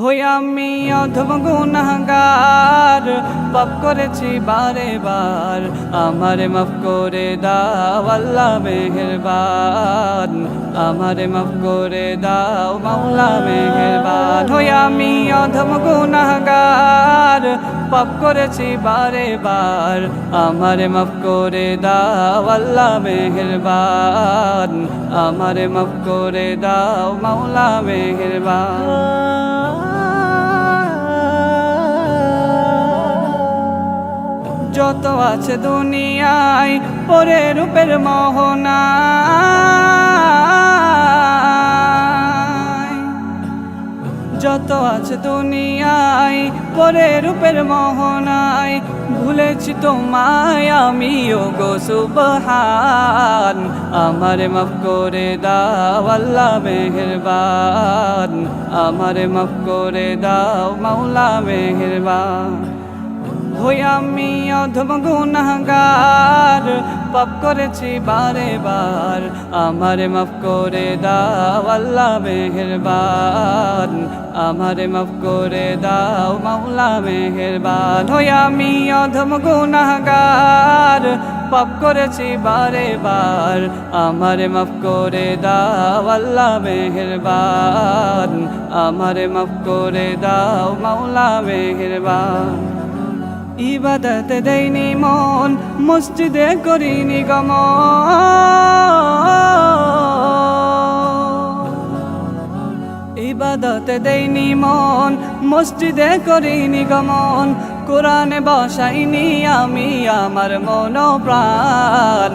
হই আমি অধম গুনাহগার, পাপ করেছি বারে বার, আমারে মাফ করে দাও আল্লাহ মেহেরবান, আমারে মাফ করে দাও মাওলা মেহেরবান। হই আমি অধম গুনাহগার, পাপ করেছি বারে বার, আমারে মাফ করে দাও আল্লাহ মেহেরবান, আমারে মাফ করে দাও মাওলা মেহেরবান। যত আছে দুনিয়ায় পরে রূপের মোহনায়, যত আছে দুনিয়ায় পরে রূপের মোহনায়, ভুলেছি তোমায় আমি ওগো সুবহান, আমারে মাফ করে দাও আল্লাহ মেহেরবান, আমারে মাফ করে দাও মাওলা মেহেরবান। হই আমি অধম গুনাহগার, পাপ করেছি বারে বার, আমারে মাফ করে দাও আল্লাহ মেহেরবান, আমারে মাফ করে দাও মাওলা মেহেরবান। হই আমি অধম গুনাহগার, পাপ করেছি বারে বার, আমারে মাফ করে দাও আল্লাহ মেহেরবান, আমারে মাফ করে দাও মাওলা মেহেরবান। ইবাদত দেইনি মন, মসজিদে করিনি গমন, ইবাদত দেইনি মন, মসজিদে করিনি গমন, কোরআনে বসাইনি আমি আমার মন প্রাণ,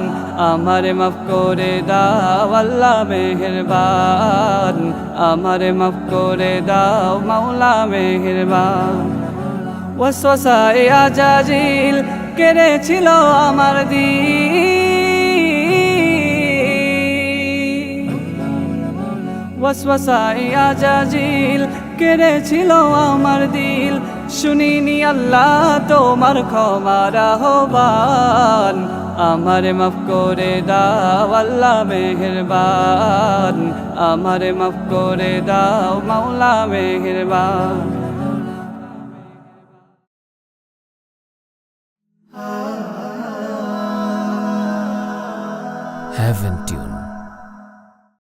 আমারে মাফ করে দাও আল্লাহ মেহেরবান, আমারে মাফ করে দাও মাওলা মেহেরবান। ওয়াসওয়াসায়ে আজাজিল কেড়েছিল আমার দিল, ওয়াসওয়াসায়ে আজাজিল কেড়েছিল আমার দিল, শুনিনি আল্লাহ তোমার ক্ষমার আহ্বান, আমারে মাফ করে দাও আল্লাহ মেহেরবান, আমারে মাফ করে দাও মাওলা মেহেরবান।